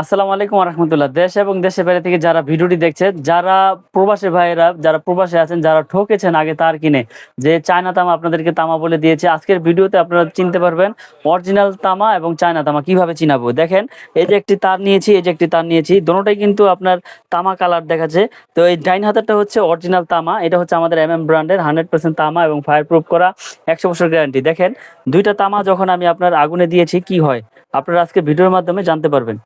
আসসালামু আলাইকুম রহমতুল্লাহ। দেশ এবং দেশের বাইরে থেকে যারা ভিডিওটি দেখছেন, যারা প্রবাসী ভাইয়েরা, যারা প্রবাসে আছেন, যারা ঠকেছেন আগে তার কিনে, যে চায়না তামা আপনাদেরকে তামা বলে দিয়েছে, আজকের ভিডিওতে আপনারা চিনতে পারবেন অরিজিনাল তামা এবং চায়না তামা কিভাবে চিনাবো। দেখেন, এই যে একটি তার নিয়েছি, এই যে একটি তার নিয়েছি, দোনোটাই কিন্তু আপনার তামা কালার দেখাচ্ছে। তো এই ডাইন হাতেরটা হচ্ছে অরিজিনাল তামা, এটা হচ্ছে আমাদের ব্র্যান্ডের 100% তামা এবং ফায়ার প্রুফ করা, 100 বছর গ্যারান্টি। দেখেন, দুইটা তামা যখন আমি আপনার আগুনে দিয়েছি কি হয় আপনারা আজকে ভিডিওর মাধ্যমে জানতে পারবেন।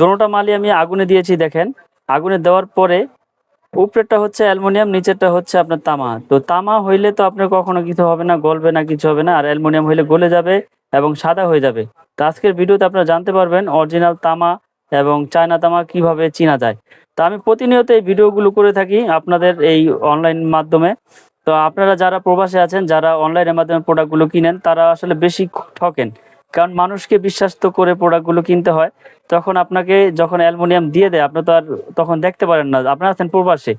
দোনোটা মালই আমি আগুনে দিয়েছি। দেখেন, আগুনে দেওয়ার পরে উপরেরটা হচ্ছে অ্যালুমিনিয়াম, নিচেরটা হচ্ছে আপনার তামা। তো তামা হইলে তো আপনার কখনো কিছু হবে না, গলবে না, কিছু হবে না। আর অ্যালুমিনিয়াম হইলে গলে যাবে এবং সাদা হয়ে যাবে। তো আজকের ভিডিওতে আপনারা জানতে পারবেন অরিজিনাল তামা এবং চায়না তামা কিভাবে চিনা যায়। তো আমি প্রতিনিয়ত এই ভিডিওগুলো করে থাকি আপনাদের এই অনলাইন মাধ্যমে। তো আপনারা যারা প্রবাসে আছেন, যারা অনলাইনের মাধ্যমে প্রোডাক্টগুলো কিনেন, তারা আসলে বেশি ঠকেন। কারণ মানুষকে বিশ্বাস তো করে প্রোডাক্টগুলো কিনতে হয়। তখন আপনাকে যখন অ্যালুমিনিয়াম দিয়ে দেয়, আপনি তো আর তখন দেখতে পারেন না, আপনারা আছেন প্রবাসে।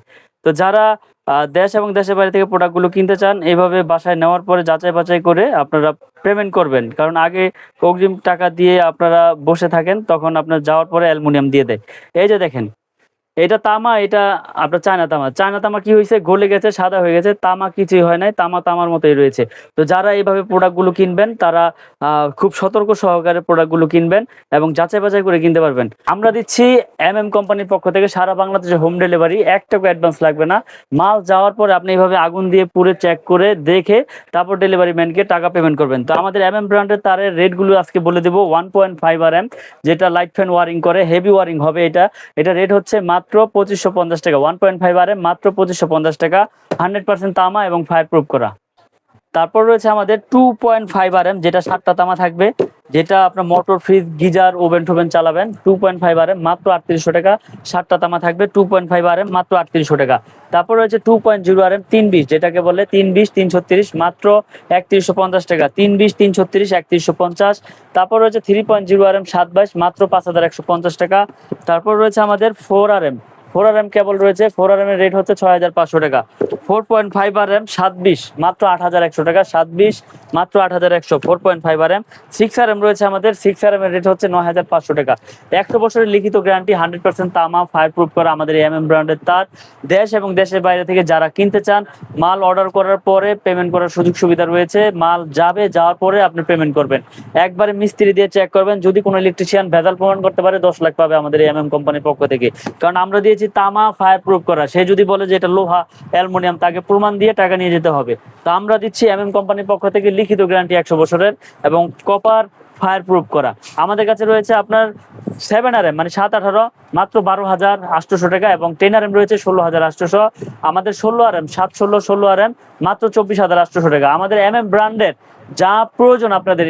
তো যারা দেশ এবং দেশের বাইরে থেকে প্রোডাক্টগুলো কিনতে চান, এইভাবে বাসায় নেওয়ার পরে যাচাই বাছাই করে আপনারা পেমেন্ট করবেন। কারণ আগে অগ্রিম টাকা দিয়ে আপনারা বসে থাকেন, তখন আপনার যাওয়ার পরে অ্যালুমিনিয়াম দিয়ে দেয়। এই যে দেখেন, এটা তামা, এটা আপনার চায়না তামা। চায়না তামা কি হয়েছে, গলে গেছে, সাদা হয়ে গেছে। তামা কিছুই হয় নাই, তামা তামার মতোই রয়েছে। তো যারা এইভাবে প্রোডাক্টগুলো কিনবেন, তারা খুব সতর্ক সহকারে প্রোডাক্টগুলো কিনবেন এবং যাচাই বাছাই করে কিনতে পারবেন। আমরা দিচ্ছি কোম্পানির পক্ষ থেকে সারা বাংলাদেশে হোম ডেলিভারি, 1 টাকা অ্যাডভান্স লাগবে না। মাল যাওয়ার পরে আপনি এইভাবে আগুন দিয়ে পুরো চেক করে দেখে তারপর ডেলিভারি ম্যানকে টাকা পেমেন্ট করবেন। তো আমাদের ব্র্যান্ডের তারের রেটগুলো আজকে বলে দেবো। 1.5 RM, যেটা লাইট ফ্যান ওয়ারিং করে, হেভি ওয়ারিং হবে। এটা রেট হচ্ছে মাত্র 2550 টাকা। 1.5 RM মাত্র 2550 টাকা, 100% তামা এবং ফায়ার প্রুফ করা। তারপর রয়েছে আমাদের 2.5 RM, যেটা 7টা তামা থাকবে, যেটা আপনার মোটর, ফ্রিজ, গিজার, ওভেন টোভেন চালাবেন। 2.5 RM মাত্র 3800 টাকা, 7টা তামা থাকবে। 2.5 RM মাত্র 3800 টাকা। তারপর রয়েছে 2.0 RM 320, যেটাকে বলে 320 336, মাত্র 3150 টাকা। 320 336 3150। তারপর রয়েছে 3.0 RM 722, মাত্র 5150 টাকা। তারপর রয়েছে আমাদের 4 RM কেবল রয়েছে। 4 RM এর রেট হচ্ছে 6500 টাকা। 4.5 RM 720, মাত্র 8100 টাকা। 720 মাত্র 8100, 4.5 RM। 6 RM রয়েছে আমাদের। 6 RM এর রেট হচ্ছে 9500 টাকা। 100 বছরের লিখিত গ্যারান্টি, 100% তামা, ফায়ার প্রুফ করা আমাদের ব্র্যান্ডের তার। দেশ এবং দেশের বাইরে থেকে যারা কিনতে চান, মাল অর্ডার করার পরে পেমেন্ট করার সুযোগ সুবিধা রয়েছে। মাল যাওয়ার পরে আপনি পেমেন্ট করবেন। একবারে মিস্ত্রি দিয়ে চেক করবেন, যদি কোনো ইলেকট্রিশিয়ান ভেজাল প্রমাণ করতে পারে 10 লাখ পাবে আমাদের কোম্পানির পক্ষ থেকে। কারণ আমরা দিয়েছি তামা, ফায়ার প্রুফ করা। সে যদি বলে যে এটা লোহা, অ্যালুমিনিয়াম, তাকে প্রমাণ দিয়ে টাকা নিয়ে যেতে হবে। তো আমরা দিচ্ছি কোম্পানির পক্ষ থেকে লিখিত গ্যারান্টি 100 বছরের এবং কপার, ফায়ার প্রুফ করা। আমাদের কাছে রয়েছে আপনার 7 RM, মানে 7-18, মাত্র 12,800 টাকা এবং 10 RM রয়েছে 16,800। আমাদের 16 RM, 7-16, 16 RM মাত্র 24,800 টাকা। আমাদের ব্র্যান্ডের যা প্রয়োজন আপনাদের,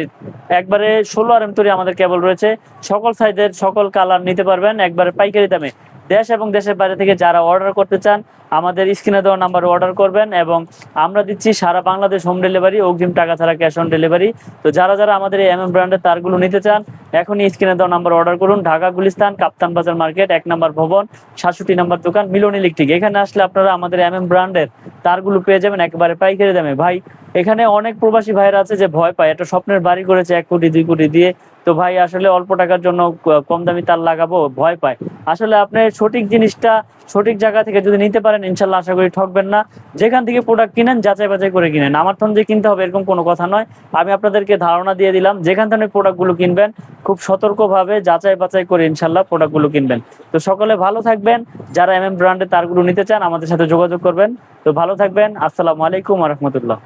একবারে 16 RM তৈরি আমাদের কেবল রয়েছে। সকল সাইজের, সকল কালার নিতে পারবেন একবারে পাইকারি দামে। দেশ এবং দেশের বাইরে থেকে যারা অর্ডার করতে চান, আমাদের স্ক্রিনে দেওয়া নাম্বারে অর্ডার করবেন এবং আমরা দিচ্ছি সারা বাংলাদেশ হোম ডেলিভারি, অগ্রিম টাকা ছাড়া ক্যাশ অন ডেলিভারি। তো যারা আমাদের এই ব্র্যান্ডের তারগুলো নিতে চান, এখনই স্ক্রিনে দেওয়া নাম্বার অর্ডার করুন। ঢাকা গুলিস্তান, কাপ্তান বাজার মার্কেট, 1 নম্বর ভবন, 67 নম্বর দোকান, মিলন ইলেকট্রিক। এখানে আসলে আপনারা আমাদের ব্র্যান্ডের তারগুলো পেয়ে যাবেন একেবারে পাইকারি দামে। ভাই, এখানে অনেক প্রবাসী ভাইরা আছে যে ভয় পায়, একটা স্বপ্নের বাড়ি করেছে 1 কোটি 2 কোটি দিয়ে। তো ভাই, আসলে অল্প টাকার জন্য কম দামি তার লাগাবো, ভয় পায়। আসলে আপনি সঠিক জিনিসটা সঠিক জায়গা থেকে যদি নিতে পারেন, ইনশাল্লাহ আশা করি ঠকবেন না। যেখান থেকে প্রোডাক্ট কিনেন, যাচাই বাছাই করে কিনেন। আমার তখন যে কিনতে হবে এরকম কোনো কথা নয়। আমি আপনাদেরকে ধারণা দিয়ে দিলাম, যেখান থেকে প্রোডাক্টগুলো কিনবেন খুব সতর্কভাবে যাচাই বাছাই করে ইনশাল্লাহ প্রোডাক্টগুলো কিনবেন। তো সকলে ভালো থাকবেন। যারা ব্র্যান্ডের তারগুলো নিতে চান, আমাদের সাথে যোগাযোগ করবেন। তো ভালো থাকবেন। আসসালামু আলাইকুম ওয়া রাহমাতুল্লাহ।